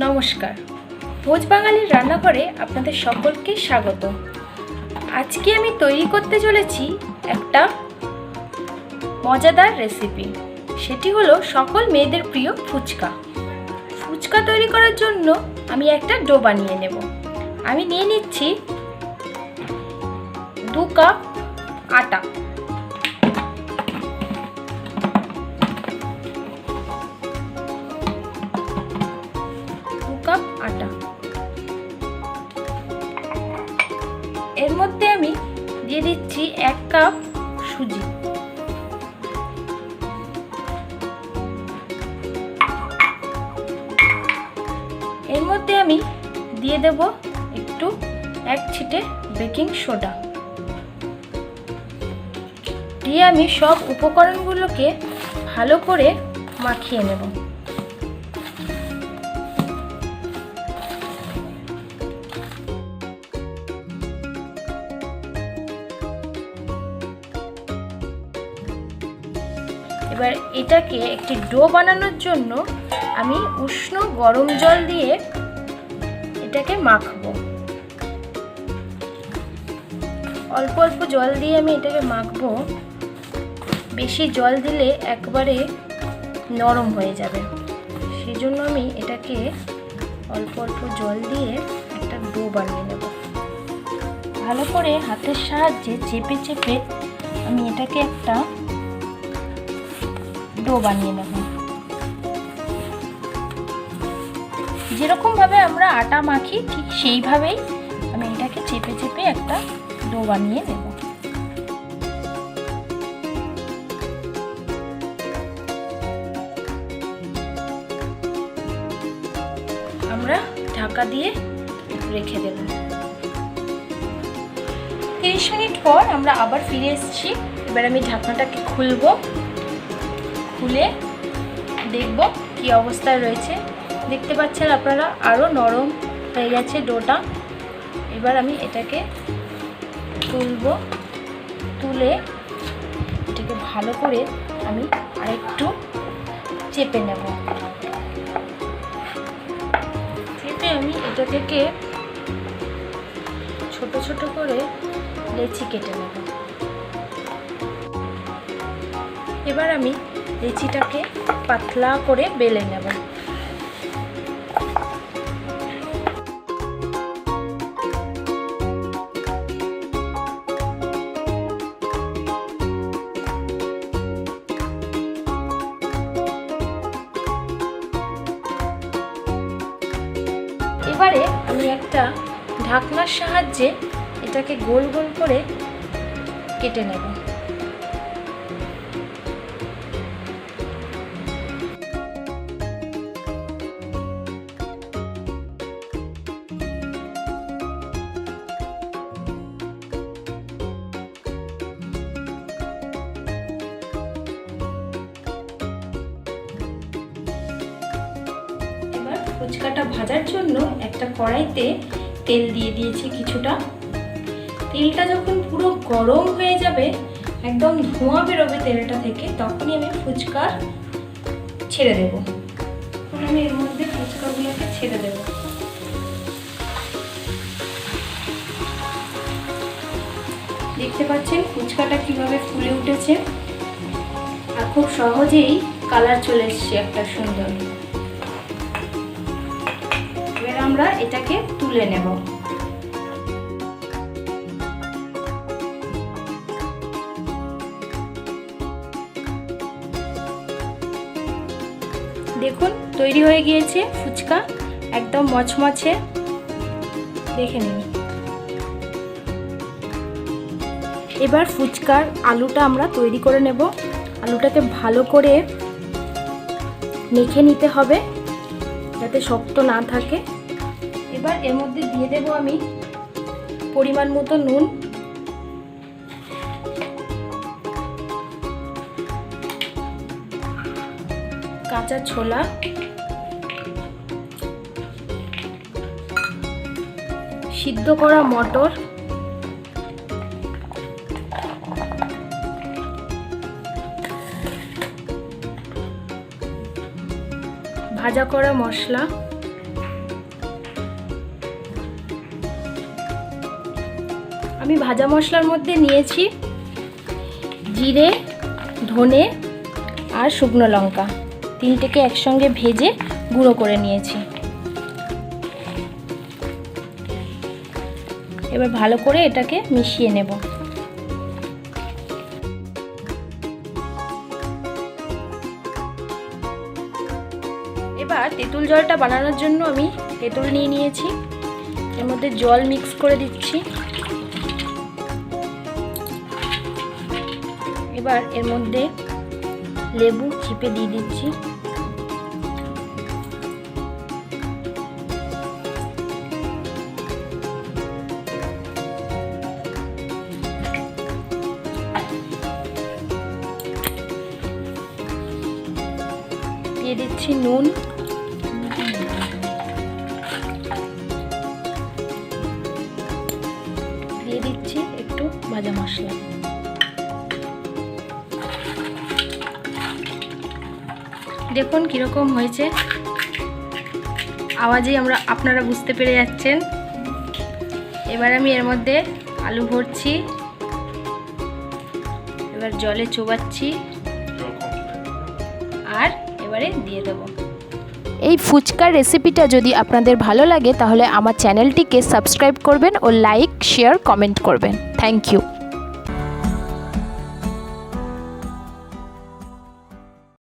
নমস্কার, ভোজ বাঙালির রান্নাঘরে আপনাদের সকলকে স্বাগত। আজকে আমি তৈরি করতে চলেছি একটা মজাদার রেসিপি। সেটি হলো সকল মেয়েদের প্রিয় ফুচকা। ফুচকা তৈরি করার জন্য আমি একটা ডো বানিয়ে নেব। আমি নিয়ে নিচ্ছি 2 কাপ আটা। এর মধ্যে আমি দিয়ে দিচ্ছি 1 কাপ সুজি। এর মধ্যে আমি দিয়ে দেব একটু 1 ছিটে বেকিং সোডা। দিয়ে আমি সব উপকরণগুলোকে ভালো করে মাখিয়ে নেব। এবার এটাকে একটি ডো বানানোর জন্য আমি উষ্ণ গরম জল দিয়ে এটাকে মাখবো। অল্প অল্প জল দিয়ে আমি এটাকে মাখবো। বেশি জল দিলে একবারে নরম হয়ে যাবে, সেজন্য আমি এটাকে অল্প অল্প জল দিয়ে একটা ডো বানিয়ে নেব। ভালো করে হাতের সাহায্যে চেপে চেপে আমি এটাকে একটা ডো বানিয়ে নেব। যেরকম ভাবে আমরা আটা মাখি ঠিক সেইভাবেই আমি এটাকে চেপে চেপে একটা ডো বানিয়ে নেব। আমরা ঢাকা দিয়ে রেখে দেব। 30 মিনিট পর আমরা আবার ফিরে এসেছি। এবার আমি ঢাকনাটাকে খুলবো। খুলে দেখব কি অবস্থায় রয়েছে। দেখতে পাচ্ছেন আপনারা আরও নরম হয়ে গেছে ডোটা। এবার আমি এটাকে তুলবো। তুলে এটাকে ভালো করে আমি আরেকটু চেপে নেব। চেপে আমি এটা থেকে ছোট ছোট করে লেচি কেটে নেব। এবার আমি লেচিটাকে পাতলা করে বেলে নেব। এবারে আমি একটা ঢাকনার সাহায্যে এটাকে গোল গোল করে কেটে নেব। ফুচকাটা ভাজার জন্য একটা কড়াইতে তেল দিয়ে দিয়েছি কিছুটা। তেলটা যখন পুরো গরম হয়ে যাবে, একদম ধোঁয়া বেরোবে তেলটা থেকে, তখনই আমি ফুচকা ছেড়ে দেব। এখন আমি এর মধ্যে ফুচকাগুলোকে ছেড়ে দেব। দেখতে পাচ্ছেন ফুচকাটা কিভাবে ফুলে উঠেছে আর খুব সহজেই কালার চলে এসছে একটা সুন্দর। আমরা এটাকে তুলে নেব। দেখুন তৈরি হয়ে গিয়েছে ফুচকা, একদম মচমচে। দেখে নিন। এবার ফুচকার আলুটা আমরা তৈরি করে নেব। আলুটাকে ভালো করে মেখে নিতে হবে যাতে শক্ত না থাকে। এবার এর মধ্যে দিয়ে দেব আমি পরিমাণ মতো নুন, কাঁচা ছোলা, সিদ্ধ করা মটর, ভাজা করা মশলা, আমি ভাজা মশলার মধ্যে নিয়েছি জিরে, ধনে আর শুকনো লঙ্কা, তিনটেকে একসঙ্গে ভেজে গুঁড়ো করে নিয়েছি। এবার ভালো করে এটাকে মিশিয়ে নেব। এবার তেঁতুল জলটা বানানোর জন্য আমি তেঁতুল নিয়ে নিয়েছি, এর মধ্যে জল মিক্স করে দিচ্ছি। এবার এর মধ্যে লেবু চিপে দিয়ে দিচ্ছি। দিয়ে দিচ্ছি নুন, দিয়ে দিচ্ছি একটু ভাজা মশলা। দেখুন কীরকম হয়েছে, আওয়াজেই আপনারা বুঝতে পেরে যাচ্ছেন। এবার আমি এর মধ্যে আলু ভরছি, এবার জলে চোবাচ্ছি আর এবারে দিয়ে দেবো। এই ফুচকার রেসিপিটা যদি আপনাদের ভালো লাগে তাহলে আমার চ্যানেলটিকে সাবস্ক্রাইব করবেন ও লাইক, শেয়ার, কমেন্ট করবেন। Thank you.